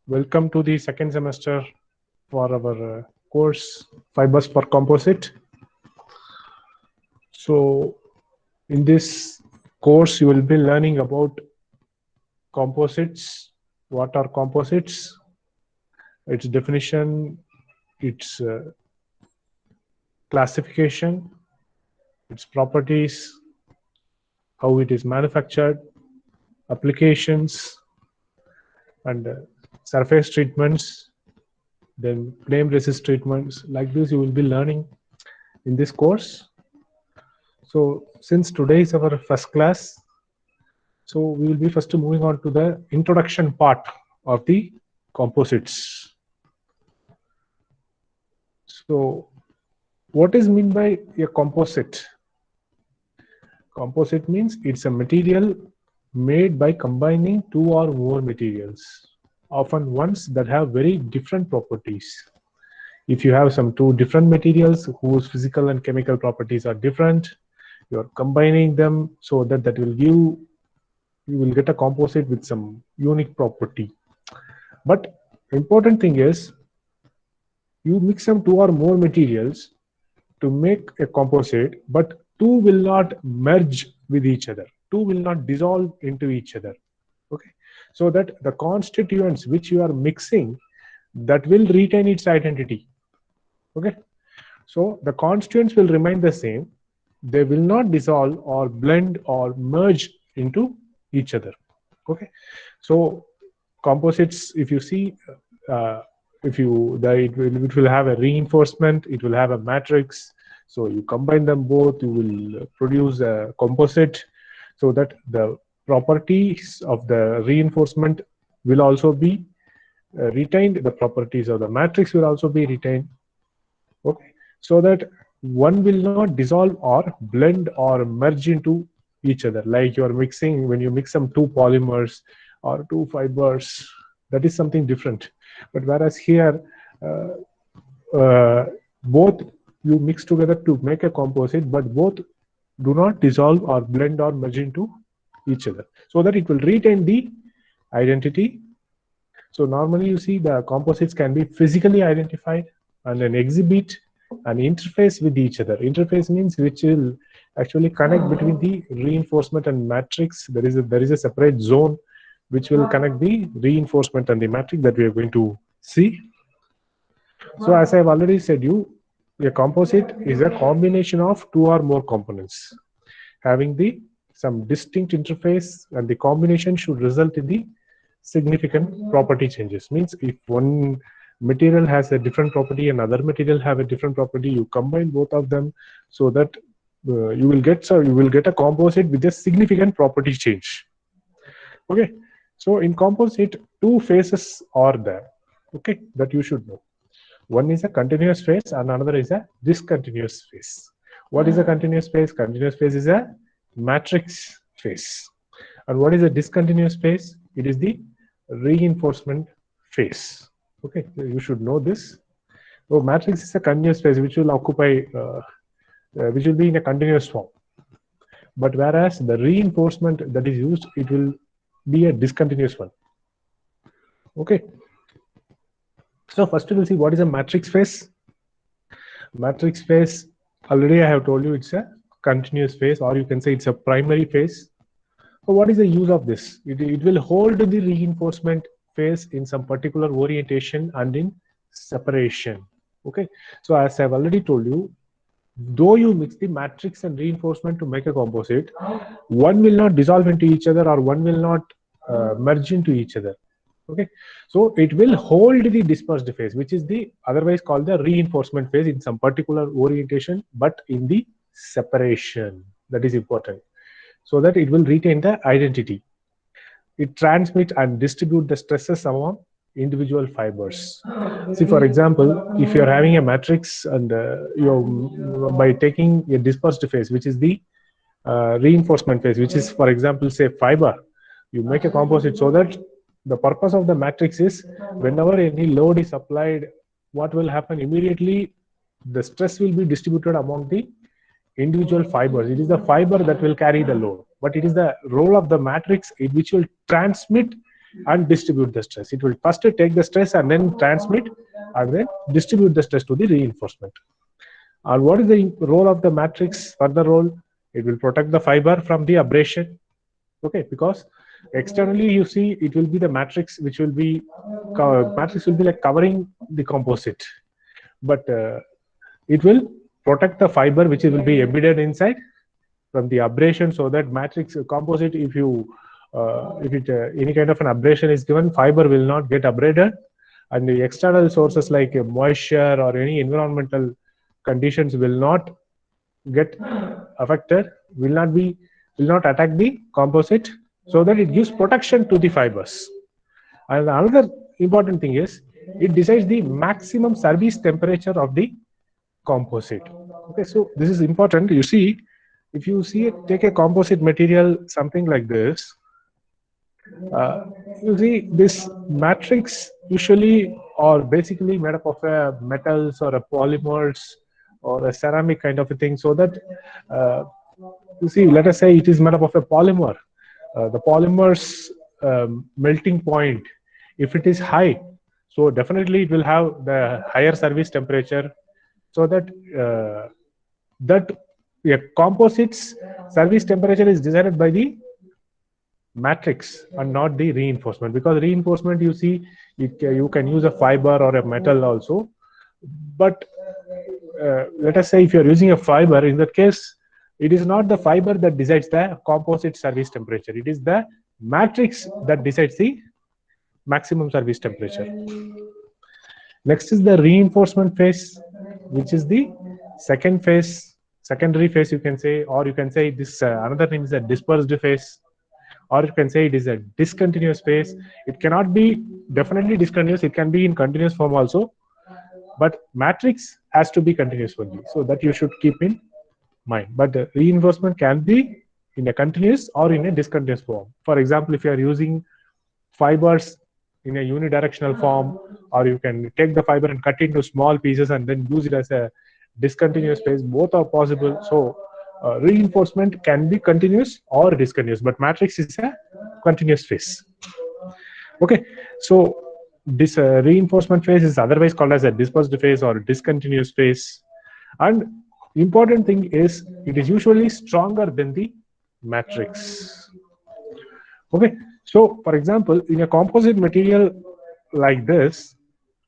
Welcome to the second semester for our course Fibers for Composite. So in this course you will be learning about composites. What are composites? Its definition, its classification, its properties, how it is manufactured, applications, and surface treatments, then flame resist treatments. Like this you will be learning in this course. So since today is our first class, so we will be first moving on to the introduction part of the composites. So what is meant by a composite? Composite means it's a material made by combining two or more materials, often ones that have very different properties. If you have some two different materials whose physical and chemical properties are different, you are combining them so that will give, you will get a composite with some unique property. But important thing is, you mix some two or more materials to make a composite, but two will not merge with each other. Two will not dissolve into each other. Okay, so that the constituents which you are mixing, that will retain its identity. Okay, so the constituents will remain the same. They will not dissolve or blend or merge into each other. Okay, so composites, if you see, it will have a reinforcement, it will have a matrix. So you combine them both, you will produce a composite, so that the properties of the reinforcement will also be retained, the properties of the matrix will also be retained. Okay, so that one will not dissolve or blend or merge into each other. Like you are mixing, when you mix some two polymers or two fibers, that is something different. But whereas here, both you mix together to make a composite, but both do not dissolve or blend or merge into each other, so that it will retain the identity. So normally you see the composites can be physically identified and then exhibit an interface with each other. Interface means which will actually connect between the reinforcement and matrix. There is a separate zone which will connect the reinforcement and the matrix that we are going to see. So as I have already said you, a composite is a combination of two or more components having some distinct interface, and the combination should result in the significant property changes. Means if one material has a different property and other material have a different property, you combine both of them so that you will get a composite with a significant property change. Okay, so in composite, two phases are there, okay, that you should know. One is a continuous phase and another is a discontinuous phase. What is a continuous phase? Continuous phase is a matrix phase. And what is a discontinuous phase? It is the reinforcement phase. Okay, you should know this. So matrix is a continuous phase which will occupy, which will be in a continuous form. But whereas the reinforcement that is used, it will be a discontinuous one. Okay. So first we will see what is a matrix phase. Matrix phase, already I have told you it's a continuous phase, or you can say it's a primary phase. So what is the use of this? It will hold the reinforcement phase in some particular orientation and in separation. Okay, so as I've already told you, though you mix the matrix and reinforcement to make a composite, one will not dissolve into each other or one will not merge into each other. Okay, so it will hold the dispersed phase, which is the otherwise called the reinforcement phase in some particular orientation, but in the separation. That is important, so that it will retain the identity. It transmits and distributes the stresses among individual fibers. See, for example, if you are having a matrix and by taking a dispersed phase, which is the reinforcement phase, which is, for example, say fiber, you make a composite so that the purpose of the matrix is whenever any load is applied, what will happen immediately? The stress will be distributed among the individual fibers. It is the fiber that will carry the load, but it is the role of the matrix which will transmit and distribute the stress. It will first take the stress and then transmit and then distribute the stress to the reinforcement. And what is the role of the matrix? Further role, it will protect the fiber from the abrasion. Okay, because externally you see it will be the matrix which will be like covering the composite, but it will protect the fiber which will be embedded inside from the abrasion, so that matrix composite, if any kind of an abrasion is given, fiber will not get abraded, and the external sources like moisture or any environmental conditions will not get affected, will not attack the composite, so that it gives protection to the fibers. And another important thing is it decides the maximum service temperature of the composite. Okay, so this is important. You see, if you take a composite material, something like this, you see this matrix usually or basically made up of metals or polymers or a ceramic kind of a thing, so that you see, let us say it is made up of a polymer. The polymer's melting point, if it is high, so definitely it will have the higher service temperature, so that a composite's service temperature is decided by the matrix and not the reinforcement, because reinforcement, you see, you can use a fiber or a metal also, but let us say if you are using a fiber, in that case it is not the fiber that decides the composite service temperature, it is the matrix that decides the maximum service temperature. Next is the reinforcement phase, which is the secondary phase, you can say, or you can say this another name is a dispersed phase, or you can say it is a discontinuous phase. It cannot be definitely discontinuous, it can be in continuous form also, but matrix has to be continuous only, so that you should keep in mind. But the reinforcement can be in a continuous or in a discontinuous form. For example, if you are using fibers in a unidirectional form, or you can take the fiber and cut it into small pieces and then use it as a discontinuous phase, both are possible. So reinforcement can be continuous or discontinuous, but matrix is a continuous phase. Okay, so this reinforcement phase is otherwise called as a dispersed phase or discontinuous phase, and important thing is it is usually stronger than the matrix. Okay, so for example, in a composite material like this,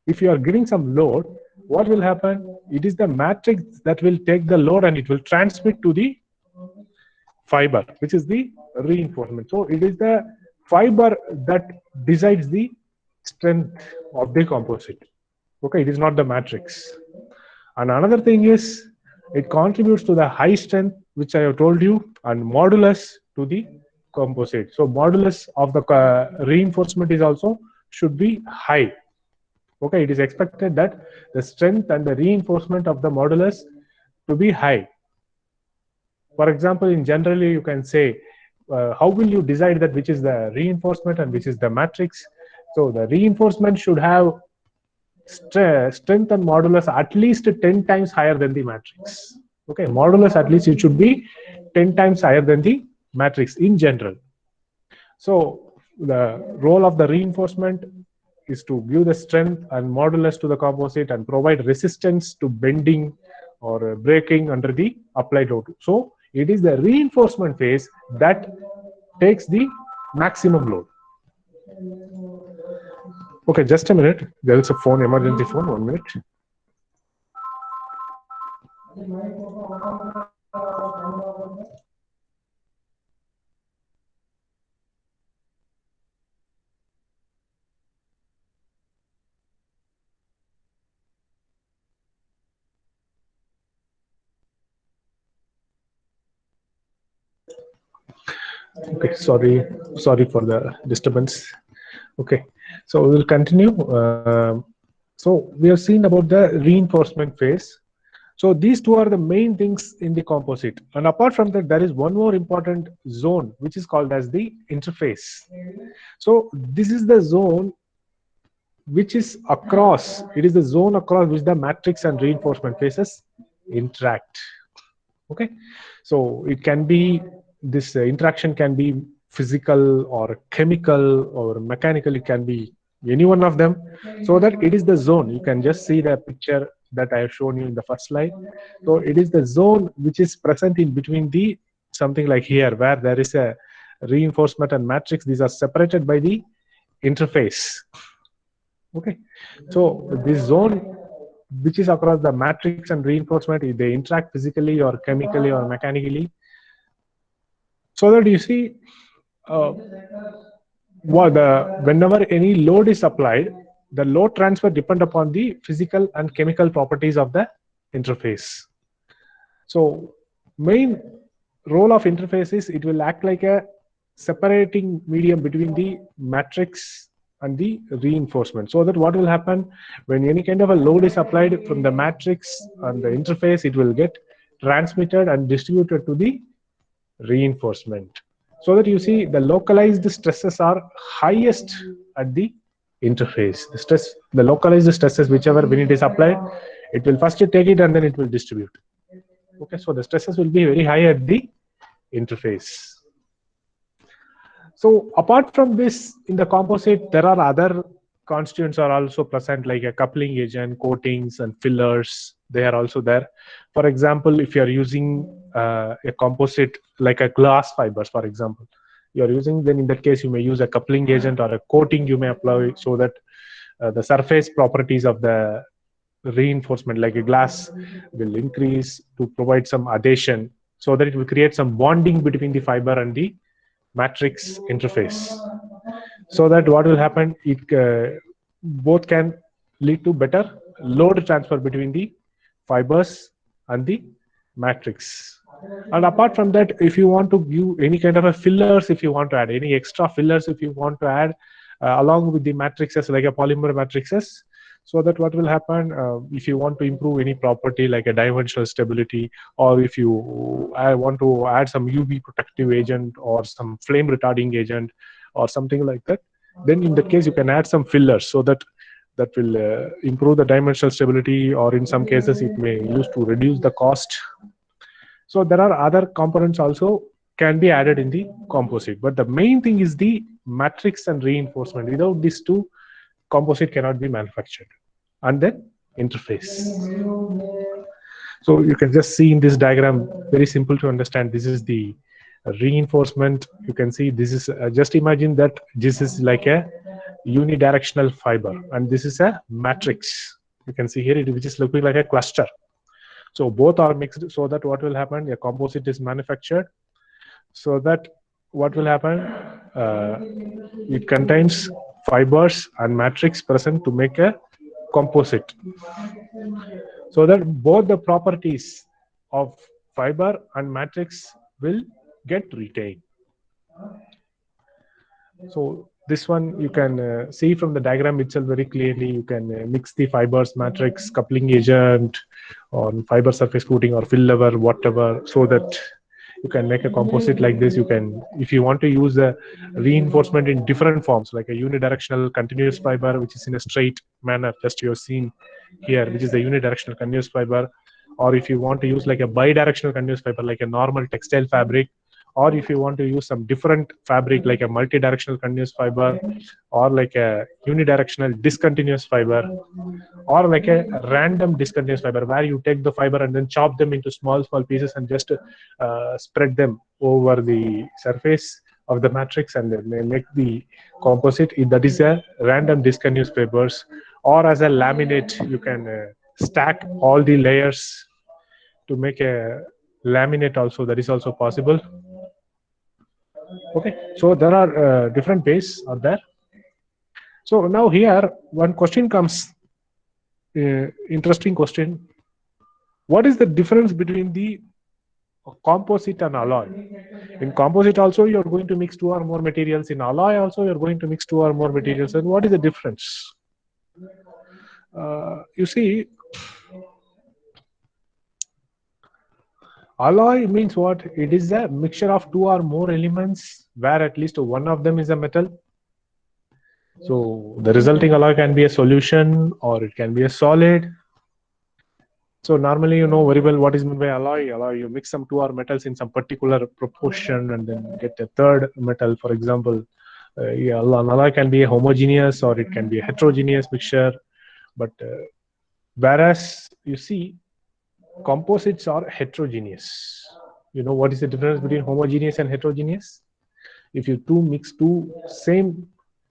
if you are giving some load, what will happen? It is the matrix that will take the load and it will transmit to the fiber, which is the reinforcement. So it is the fiber that decides the strength of the composite. Okay, it is not the matrix. And another thing is it contributes to the high strength, which I have told you, and modulus to the composite. So modulus of the reinforcement is also should be high. Okay, it is expected that the strength and the reinforcement of the modulus to be high. For example, in generally you can say, how will you decide that which is the reinforcement and which is the matrix? So the reinforcement should have strength and modulus at least 10 times higher than the matrix. Okay, modulus at least it should be 10 times higher than the matrix in general. So the role of the reinforcement is to give the strength and modulus to the composite and provide resistance to bending or breaking under the applied load. So it is the reinforcement phase that takes the maximum load. Okay, just a minute. There is a phone, emergency phone. 1 minute. Okay, sorry for the disturbance. Okay, so we will continue. So we have seen about the reinforcement phase. So these two are the main things in the composite, and apart from that there is one more important zone which is called as the interface. So this is the zone which is across, it is the zone across which the matrix and reinforcement phases interact. Okay, so it can be, this interaction can be physical or chemical or mechanical, it can be any one of them, so that it is the zone. You can just see the picture that I have shown you in the first slide. So it is the zone which is present in between the something like here, where there is a reinforcement and matrix. These are separated by the interface. Okay, so this zone which is across the matrix and reinforcement, if they interact physically or chemically or mechanically, so that you see uh, whenever any load is applied, the load transfer depend upon the physical and chemical properties of the interface. So main role of interface is it will act like a separating medium between the matrix and the reinforcement, so that what will happen when any kind of a load is applied from the matrix and the interface, it will get transmitted and distributed to the reinforcement, so that you see the localized stresses are highest at the interface. The localized stresses, whichever when it is applied, it will first take it and then it will distribute. Okay, so the stresses will be very high at the interface. So apart from this, in the composite, there are other constituents are also present, like a coupling agent, coatings and fillers. They are also there. For example, if you are using a composite like a glass fibers, for example, you are using, then in that case you may use a coupling agent or a coating you may apply, so that the surface properties of the reinforcement like a glass will increase to provide some adhesion, so that it will create some bonding between the fiber and the matrix interface, so that what will happen, it both can lead to better load transfer between the fibers and the matrix. And apart from that, if you want to give any kind of a fillers, if you want to add any extra fillers, if you want to add along with the matrices like a polymer matrices, so that what will happen, if you want to improve any property like a dimensional stability, or if you want to add some UV protective agent or some flame retarding agent or something like that, then in that case you can add some fillers, so that will improve the dimensional stability, or in some cases it may use to reduce the cost. So there are other components also can be added in the composite, but the main thing is the matrix and reinforcement. Without these two, composite cannot be manufactured. And then interface. So you can just see in this diagram, very simple to understand. This is the reinforcement. You can see this is just imagine that this is like a unidirectional fiber, and this is a matrix. You can see here, which is looking like a cluster. So both are mixed, so that what will happen, a composite is manufactured, so that what will happen, it contains fibers and matrix present to make a composite, so that both the properties of fiber and matrix will get retained. So this one you can see from the diagram itself very clearly. You can mix the fibers, matrix, coupling agent, on fiber surface coating or fill level, whatever, so that you can make a composite like this. You can, if you want to use a reinforcement in different forms, like a unidirectional continuous fiber, which is in a straight manner, just you're seeing here, which is the unidirectional continuous fiber, or if you want to use like a bidirectional continuous fiber, like a normal textile fabric, or if you want to use some different fabric like a multi-directional continuous fiber, or like a unidirectional discontinuous fiber, or like a random discontinuous fiber, where you take the fiber and then chop them into small pieces and just spread them over the surface of the matrix and then make the composite. That is a random discontinuous fibers. Or as a laminate, you can stack all the layers to make a laminate also. That is also possible. Okay, so there are different ways are there. So now here one question comes, interesting question. What is the difference between the composite and alloy? In composite also you are going to mix two or more materials. In alloy also you are going to mix two or more materials. And what is the difference? You see, alloy means what? It is a mixture of two or more elements where at least one of them is a metal. So the resulting alloy can be a solution or it can be a solid. So normally you know very well what is meant by alloy. Alloy, you mix some two or metals in some particular proportion and then get a third metal. For example, yeah, an alloy can be a homogeneous or it can be a heterogeneous mixture. But whereas you see composites are heterogeneous. You know what is the difference between homogeneous and heterogeneous? If you mix two same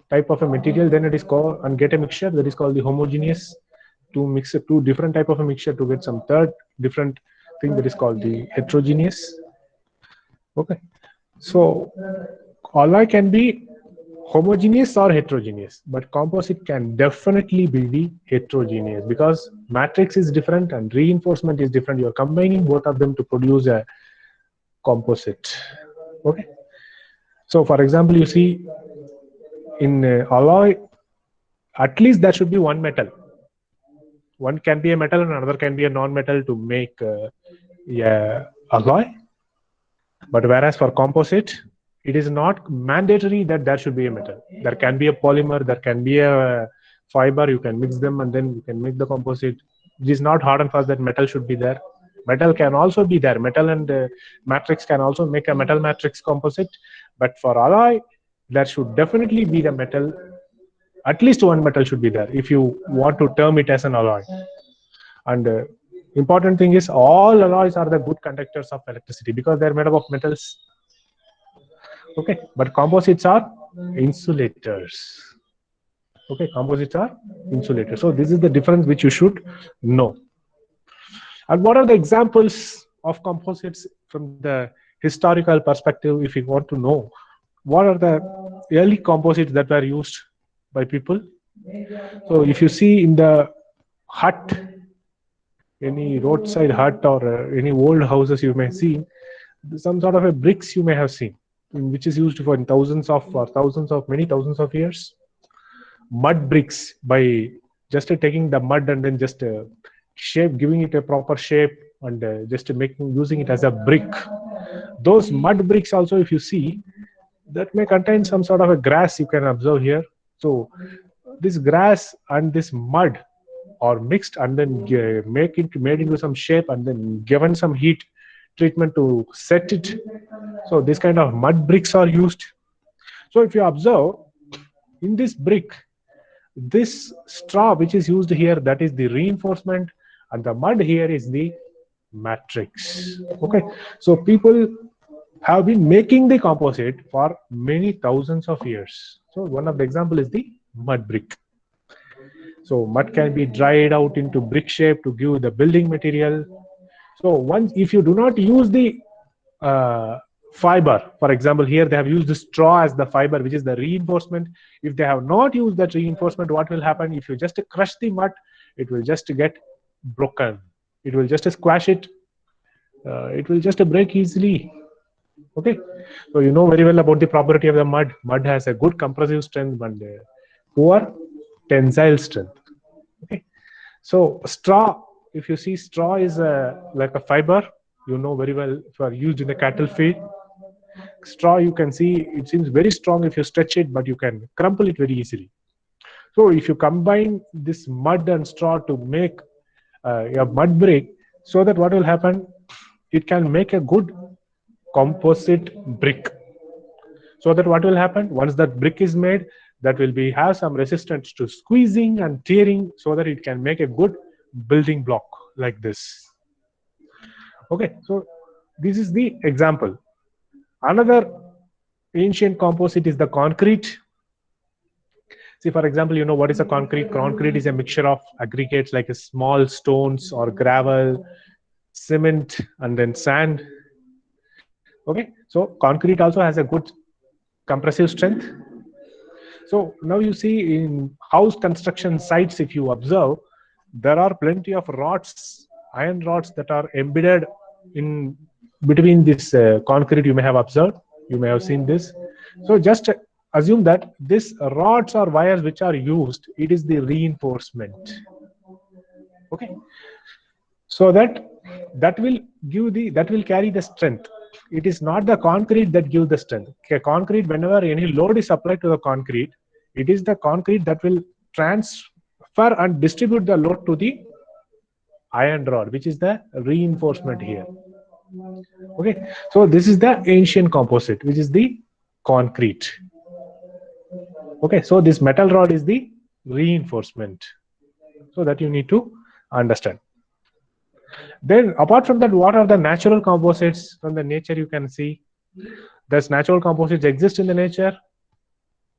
type of a material, then it is called and get a mixture that is called the homogeneous. To mix two different type of a mixture to get some third different thing that is called the heterogeneous. Okay, so alloy can be homogeneous or heterogeneous, but composite can definitely be the heterogeneous because matrix is different and reinforcement is different. You're combining both of them to produce a composite. Okay, so for example, you see in alloy, at least there should be one metal. One can be a metal and another can be a non-metal to make a alloy. But whereas for composite, it is not mandatory that there should be a metal. There can be a polymer, there can be a fiber, you can mix them and then you can make the composite. It is not hard and fast that metal should be there. Metal can also be there. Metal and matrix can also make a metal matrix composite. But for alloy, there should definitely be the metal. At least one metal should be there if you want to term it as an alloy. And important thing is all alloys are the good conductors of electricity because they're made up of metals. Okay, but composites are insulators. Okay, composites are insulators. So this is the difference which you should know. And what are the examples of composites from the historical perspective? If you want to know, what are the early composites that were used by people? So if you see in the hut, any roadside hut or any old houses you may see, some sort of a bricks you may have seen, which is used for many thousands of years. Mud bricks, by just taking the mud and then just giving it a proper shape and just using it as a brick. Those mud bricks also, if you see, that may contain some sort of a grass you can observe here. So this grass and this mud are mixed and then made into some shape and then given some heat treatment to set it. So this kind of mud bricks are used. So if you observe in this brick, this straw which is used here, that is the reinforcement, and the mud here is the matrix. Okay, so people have been making the composite for many thousands of years. So one of the example is the mud brick. So mud can be dried out into brick shape to give the building material. So once, if you do not use the fiber, for example, here they have used the straw as the fiber, which is the reinforcement. If they have not used that reinforcement, what will happen? If you just crush the mud, it will just get broken. It will just squash it. It will just break easily. Okay, so you know very well about the property of the mud. Mud has a good compressive strength and poor tensile strength. Okay, so straw, if you see, straw is like a fiber, you know very well, if you are used in the cattle feed. Straw, you can see it seems very strong if you stretch it, but you can crumple it very easily. So if you combine this mud and straw to make a mud brick, so that what will happen, it can make a good composite brick. So that what will happen, once that brick is made, that will be have some resistance to squeezing and tearing, so that it can make a good building block like this. Okay, so this is the example. Another ancient composite is the concrete. See, for example, you know what is a concrete? Concrete is a mixture of aggregates like small stones or gravel, cement, and then sand. Okay, so concrete also has a good compressive strength. So now you see in house construction sites, if you observe, there are plenty of rods, iron rods that are embedded in between this concrete. You may have observed, you may have seen this. So just assume that this rods or wires which are used, it is the reinforcement. Okay, so that will carry the strength. It is not the concrete that gives the strength. Okay, concrete, whenever any load is applied to the concrete, it is the concrete that will transfer and distribute the load to the iron rod, which is the reinforcement here. Okay, so this is the ancient composite, which is the concrete. Okay, so this metal rod is the reinforcement. So that you need to understand. Then apart from that, what are the natural composites from the nature? You can see does natural composites exist in the nature?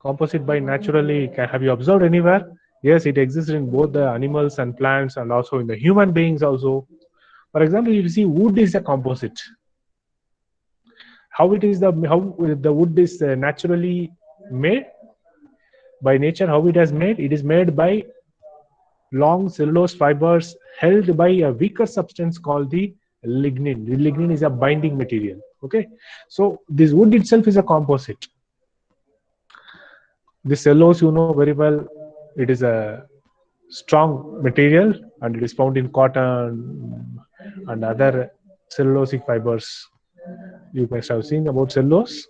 Composite by naturally, have you observed anywhere? Yes, it exists in both the animals and plants and also in the human beings also. For example, you see wood is a composite. How the wood is naturally made by nature? How it is made? It is made by long cellulose fibers held by a weaker substance called the lignin. The lignin is a binding material. Okay, so this wood itself is a composite. The cellulose, you know very well, it is a strong material and it is found in cotton and other cellulosic fibers. You must have seen about cellulose,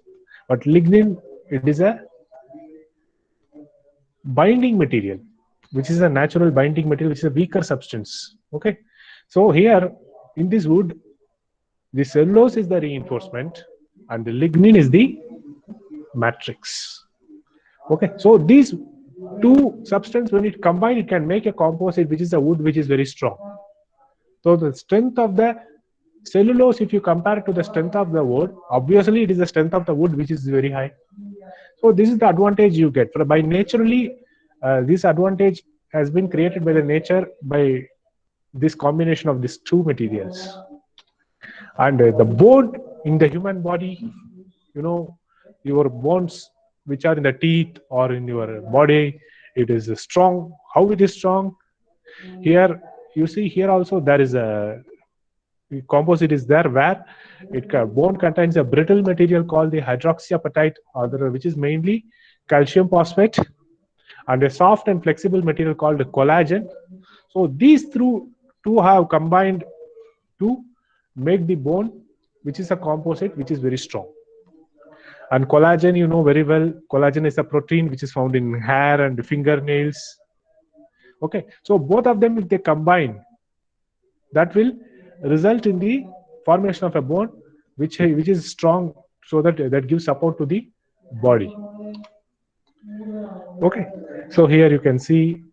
but lignin, it is a binding material, which is a natural binding material, which is a weaker substance. Okay, so here in this wood, the cellulose is the reinforcement and the lignin is the matrix. Okay, so these two substances, when it combined, it can make a composite, which is a wood which is very strong. So the strength of the cellulose, if you compare it to the strength of the wood, obviously it is the strength of the wood which is very high. So this is the advantage you get. By naturally, this advantage has been created by the nature by this combination of these two materials. And the bone in the human body, you know, your bones which are in the teeth or in your body, it is strong. How it is strong? Here you see, here also there is a composite is there where bone contains a brittle material called the hydroxyapatite, which is mainly calcium phosphate, and a soft and flexible material called collagen. So these two have combined to make the bone, which is a composite which is very strong. And collagen, you know very well, collagen is a protein which is found in hair and fingernails. Okay, so both of them, if they combine, that will result in the formation of a bone which is strong, so that gives support to the body. Okay, so here you can see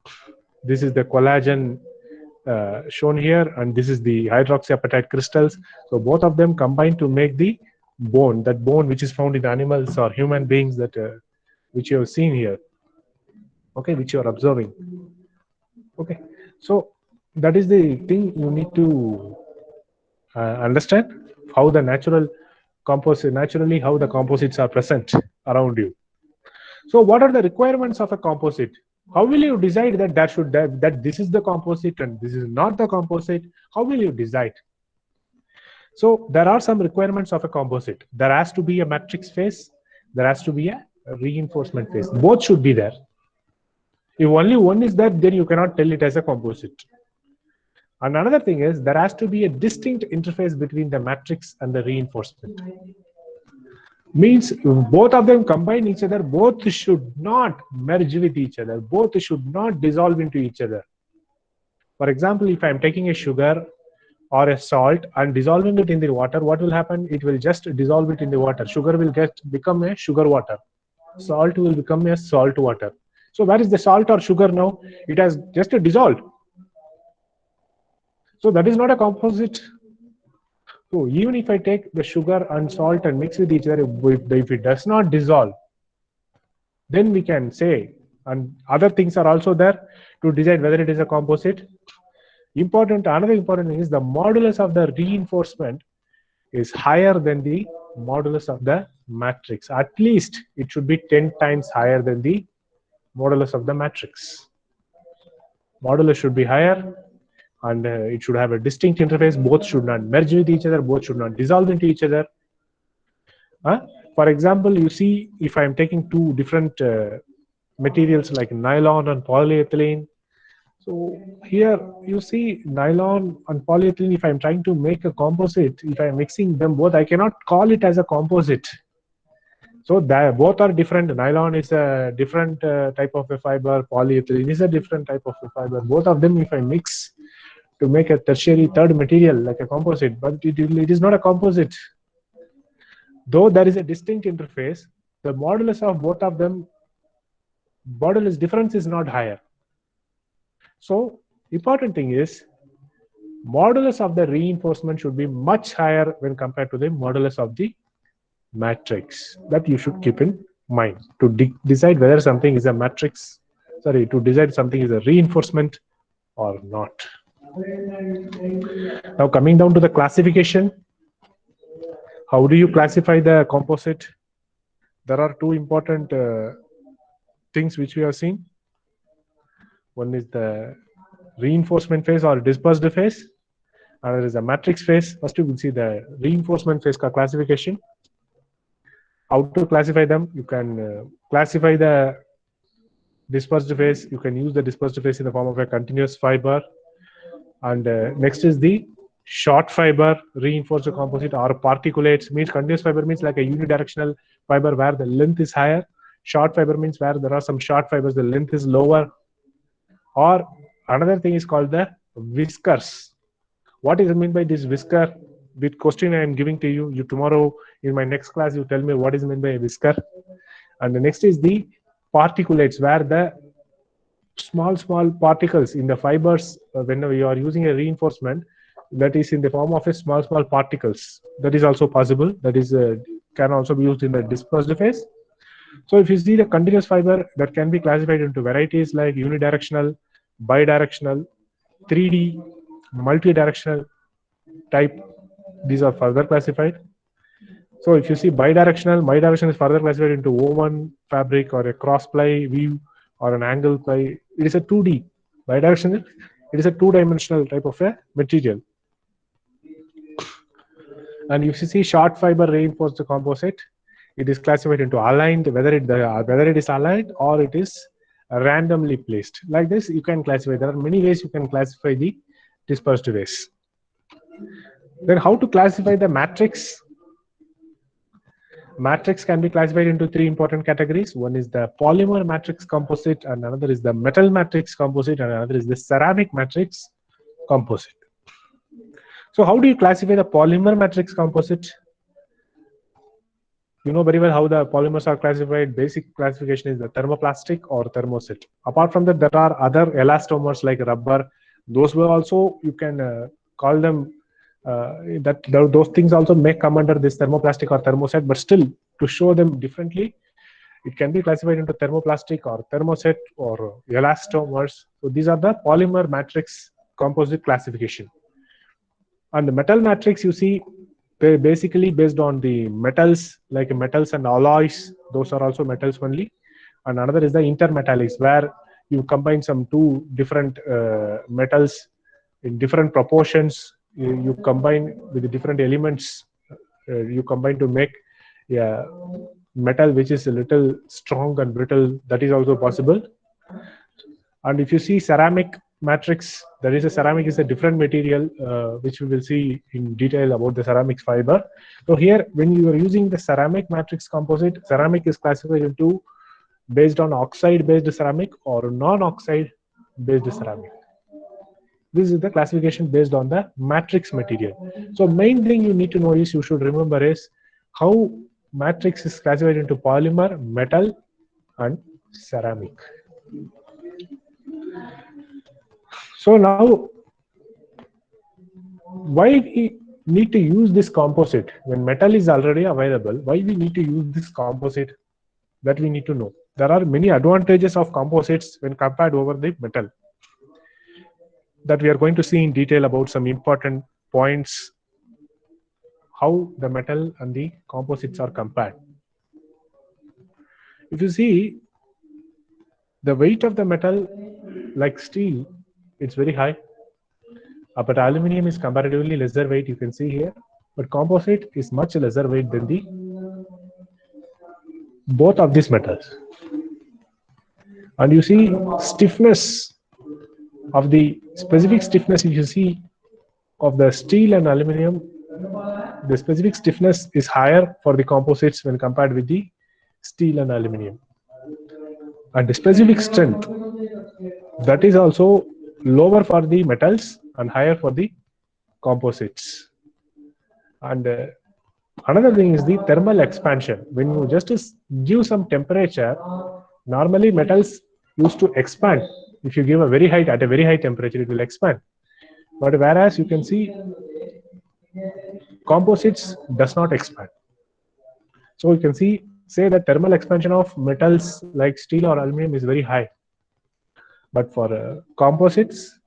this is the collagen shown here, and this is the hydroxyapatite crystals. So both of them combine to make the bone, that bone which is found in animals or human beings, that which you have seen here. Okay, which you are observing. Okay, so that is the thing you need to understand, how the naturally how the composites are present around you. So what are the requirements of a composite? How will you decide that that this is the composite and this is not the composite? How will you decide? So there are some requirements of a composite. There has to be a matrix phase. There has to be a reinforcement phase. Both should be there. If only one is there, then you cannot tell it as a composite. And another thing is, there has to be a distinct interface between the matrix and the reinforcement. Means if both of them combine each other, both should not merge with each other. Both should not dissolve into each other. For example, if I am taking a sugar or a salt and dissolving it in the water, what will happen? It will just dissolve it in the water. Sugar will become a sugar water. Salt will become a salt water. So where is the salt or sugar now? It has just dissolved. So that is not a composite. So even if I take the sugar and salt and mix with each other, if it does not dissolve, then we can say, and other things are also there to decide whether it is a composite. Another important thing is the modulus of the reinforcement is higher than the modulus of the matrix. At least it should be 10 times higher than the modulus of the matrix. Modulus should be higher, and it should have a distinct interface. Both should not merge with each other. Both should not dissolve into each other. For example, you see, if I am taking two different materials like nylon and polyethylene. So here you see nylon and polyethylene, if I am trying to make a composite, if I am mixing them both, I cannot call it as a composite. So both are different. Nylon is a different type of a fiber. Polyethylene is a different type of a fiber. Both of them, if I mix to make a tertiary third material like a composite, but it is not a composite. Though there is a distinct interface, the modulus of both of them, modulus difference is not higher. So important thing is modulus of the reinforcement should be much higher when compared to the modulus of the matrix. That you should keep in mind to decide whether something is a matrix, sorry, to decide something is a reinforcement or not. Now coming down to the classification, how do you classify the composite? There are two important things which we have seen. One is the reinforcement phase or dispersed phase. Another is the matrix phase. First, you will see the reinforcement phase classification. How to classify them? You can classify the dispersed phase. You can use the dispersed phase in the form of a continuous fiber. And next is the short fiber reinforced composite or particulates. Means continuous fiber means like a unidirectional fiber where the length is higher. Short fiber means where there are some short fibers, the length is lower. Or another thing is called the whiskers. What is meant by this whisker? The question I am giving to you. You tomorrow in my next class you tell me what is meant by a whisker. And the next is the particulates, where the small particles in the fibers, when you are using a reinforcement, that is in the form of a small particles. That is also possible. That is can also be used in the dispersed phase. So if you see the continuous fiber, that can be classified into varieties like unidirectional, bidirectional, 3D, multidirectional type. These are further classified. So if you see bidirectional is further classified into woven fabric or a cross ply weave or an angle ply. It is a 2D. Bidirectional, it is a two-dimensional type of a material. And if you see short fiber reinforced composite, it is classified into aligned, whether it is aligned or it is randomly placed. Like this, you can classify. There are many ways you can classify the dispersed phase. Then how to classify the matrix? Matrix can be classified into three important categories. One is the polymer matrix composite, and another is the metal matrix composite, and another is the ceramic matrix composite. So how do you classify the polymer matrix composite? You know very well how the polymers are classified. Basic classification is the thermoplastic or thermoset. Apart from that, there are other elastomers like rubber. Those were also, you can call them, those things also may come under this thermoplastic or thermoset, but still to show them differently, it can be classified into thermoplastic or thermoset or elastomers. So these are the polymer matrix composite classification. And the metal matrix, you see, basically based on the metals, like metals and alloys. Those are also metals only. And another is the intermetallics, where you combine some two different metals in different proportions. You combine with the different elements. You combine to make metal which is a little strong and brittle. That is also possible. And if you see ceramic matrix, there is a ceramic is a different material, which we will see in detail about the ceramics fiber. So here, when you are using the ceramic matrix composite, ceramic is classified into based on oxide based ceramic or non-oxide based ceramic. This is the classification based on the matrix material. So main thing you need to know is, you should remember is how matrix is classified into polymer, metal and ceramic. So now, why we need to use this composite when metal is already available? Why we need to use this composite? That we need to know. There are many advantages of composites when compared over the metal, that we are going to see in detail about some important points, how the metal and the composites are compared. If you see the weight of the metal, like steel, it's very high, but aluminum is comparatively lesser weight, you can see here, but composite is much lesser weight than the both of these metals. And you see stiffness of the specific stiffness, if you see of the steel and aluminum, the specific stiffness is higher for the composites when compared with the steel and aluminum. And the specific strength, that is also lower for the metals and higher for the composites. And another thing is the thermal expansion. When you just give some temperature, normally metals used to expand. If you give a very high, at a very high temperature, it will expand. But whereas you can see composites does not expand. So you can say that thermal expansion of metals like steel or aluminum is very high. But for composites,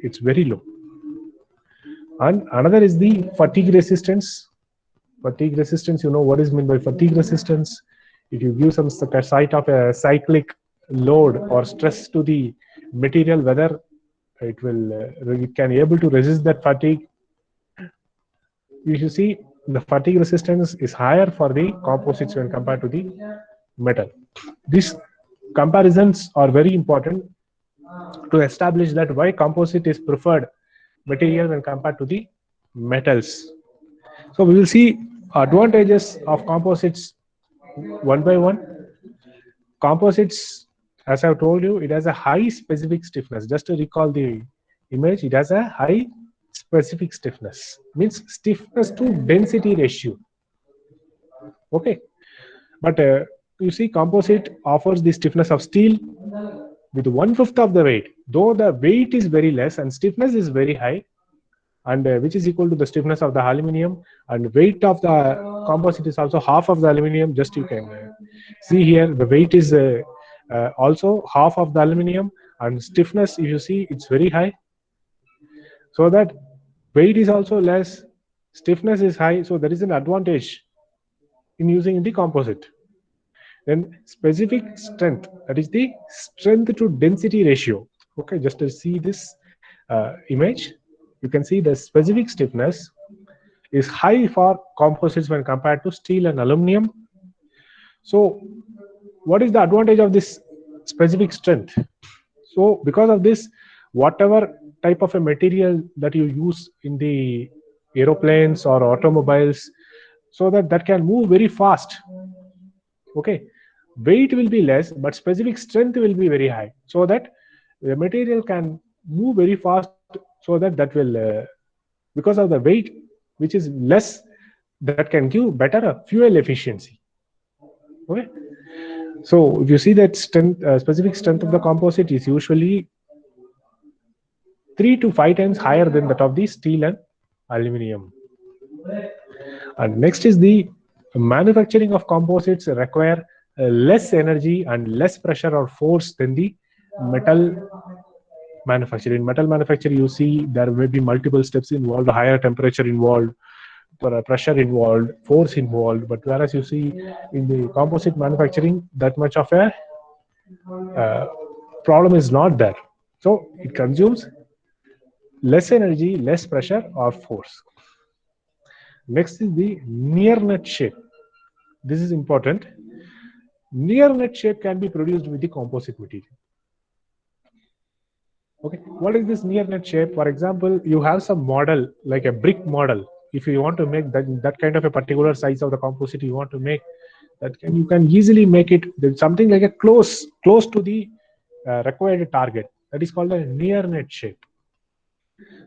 it's very low. And another is the fatigue resistance. Fatigue resistance, you know what is meant by fatigue resistance. If you give some site of a cyclic load or stress to the material, whether it can able to resist that fatigue. You see the fatigue resistance is higher for the composites when compared to the metal. These comparisons are very important to establish that why composite is preferred material when compared to the metals. So we will see advantages of composites one by one. Composites, as I've told you, it has a high specific stiffness. Just to recall the image, it has a high specific stiffness, means stiffness to density ratio. Okay, but you see composite offers the stiffness of steel with 1/5 of the weight, though the weight is very less and stiffness is very high, and which is equal to the stiffness of the aluminum, and weight of the composite is also half of the aluminum. Just you can see here the weight is also half of the aluminum, and stiffness, if you see, it's very high. So that weight is also less, stiffness is high, so there is an advantage in using the composite. Then specific strength, that is the strength to density ratio. Okay, just to see this image, you can see the specific stiffness is high for composites when compared to steel and aluminum. So what is the advantage of this specific strength? So because of this, whatever type of a material that you use in the aeroplanes or automobiles, so that can move very fast. Okay, weight will be less, but specific strength will be very high, so that the material can move very fast, so that will because of the weight which is less, that can give better fuel efficiency. Okay, so if you see that strength, specific strength of the composite is usually 3 to 5 times higher than that of the steel and aluminum. And next is the manufacturing of composites require less energy and less pressure or force than the metal manufacture. In metal manufacture, you see there may be multiple steps involved, higher temperature involved, pressure involved, force involved. But whereas you see in the composite manufacturing, that much of a problem is not there. So it consumes less energy, less pressure or force. Next is the near net shape. This is important. Near net shape can be produced with the composite material. Okay, what is this near net shape? For example, you have some model like a brick model. If you want to make that kind of a particular size of the composite you want to make, you can easily make it something like a close to the required target. That is called a near net shape.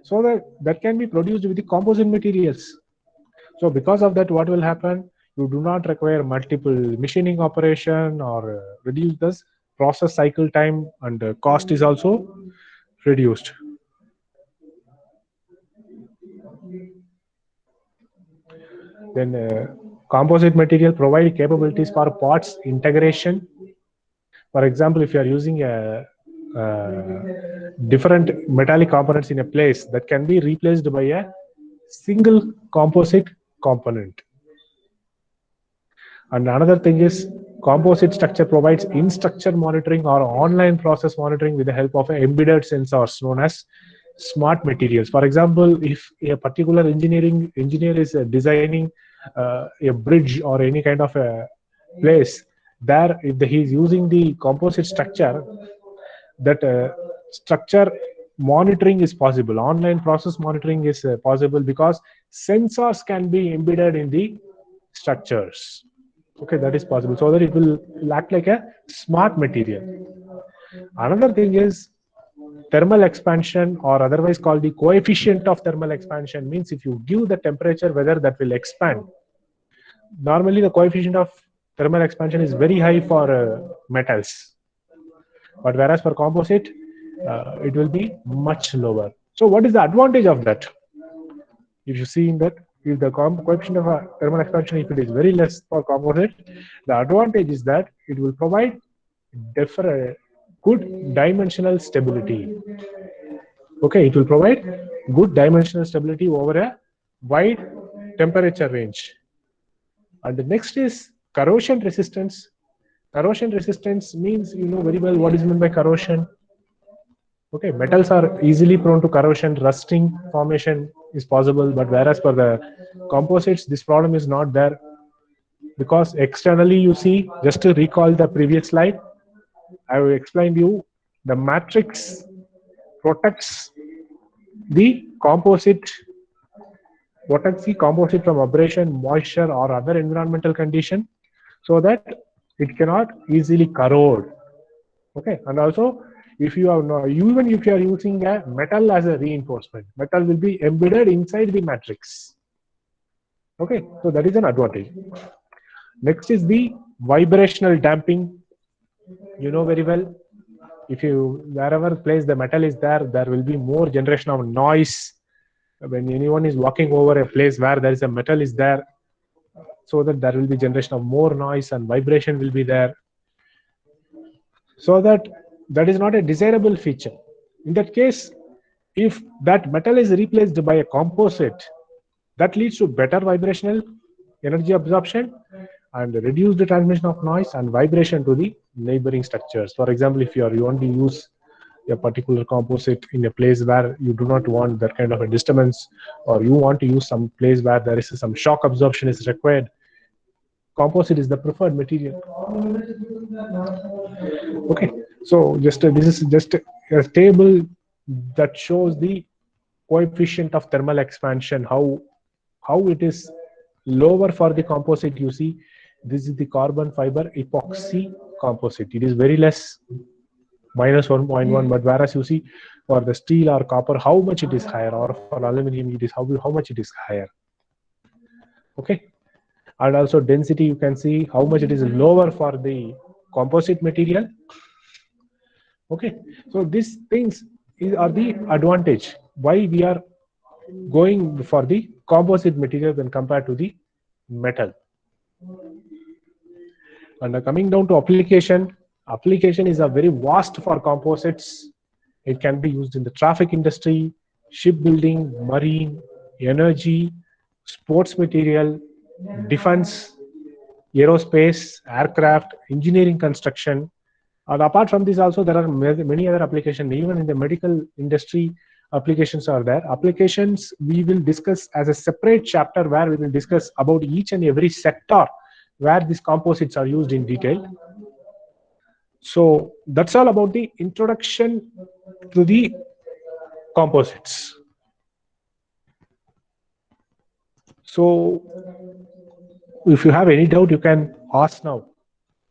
So that can be produced with the composite materials. So because of that, what will happen? You do not require multiple machining operation or reduce this process cycle time, and cost is also reduced. Then composite material provide capabilities for parts integration. For example, if you are using a different metallic components in a place, that can be replaced by a single composite component. And another thing is composite structure provides in-structure monitoring or online process monitoring with the help of embedded sensors known as smart materials. For example, if a particular engineer is designing a bridge or any kind of a place, there if he is using the composite structure, that structure monitoring is possible. Online process monitoring is possible because sensors can be embedded in the structures. Okay, that is possible, so that it will act like a smart material. Another thing is thermal expansion, or otherwise called the coefficient of thermal expansion, means if you give the temperature, whether that will expand. Normally, the coefficient of thermal expansion is very high for metals, but whereas for composite, it will be much lower. So what is the advantage of that? If you see in that, if the coefficient of thermal expansion, if it is very less for composite, the advantage is that it will provide good dimensional stability. Okay, it will provide good dimensional stability over a wide temperature range. And the next is corrosion resistance. Corrosion resistance means, you know very well what is meant by corrosion. Okay, metals are easily prone to corrosion, rusting formation is possible, but whereas for the composites, this problem is not there, because externally you see, just to recall the previous slide, I will explain you the matrix protects the composite from abrasion, moisture, or other environmental condition, so that it cannot easily corrode. Okay, and also if you are not, even if you are using a metal as a reinforcement, metal will be embedded inside the matrix. Okay, so that is an advantage. Next is the vibrational damping. You know very well, if you wherever place the metal is there, there will be more generation of noise when anyone is walking over a place where there is a metal is there, so that there will be generation of more noise and vibration will be there. So that is not a desirable feature. In that case, if that metal is replaced by a composite, that leads to better vibrational energy absorption and reduce the transmission of noise and vibration to the neighboring structures. For example, if you want to use a particular composite in a place where you do not want that kind of a disturbance, or you want to use some place where there is some shock absorption is required, composite is the preferred material. Okay, so this is just a table that shows the coefficient of thermal expansion, how it is lower for the composite. You see, this is the carbon fiber epoxy composite. It is very less, minus 1.1, but whereas you see for the steel or copper, how much it is higher, or for aluminum, it is how much it is higher. Okay, and also density, you can see how much it is lower for the composite material. Okay, so these things are the advantage why we are going for the composite material when compared to the metal. And coming down to application is a very vast for composites. It can be used in the traffic industry, shipbuilding, marine, energy, sports material, defense, aerospace, aircraft, engineering, construction. And apart from this also, there are many other applications. Even in the medical industry, applications are there. Applications we will discuss as a separate chapter, where we will discuss about each and every sector where these composites are used in detail. So that's all about the introduction to the composites. So if you have any doubt, you can ask now.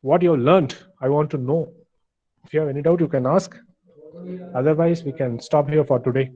What you have learned, I want to know. If you have any doubt, you can ask. Otherwise, we can stop here for today.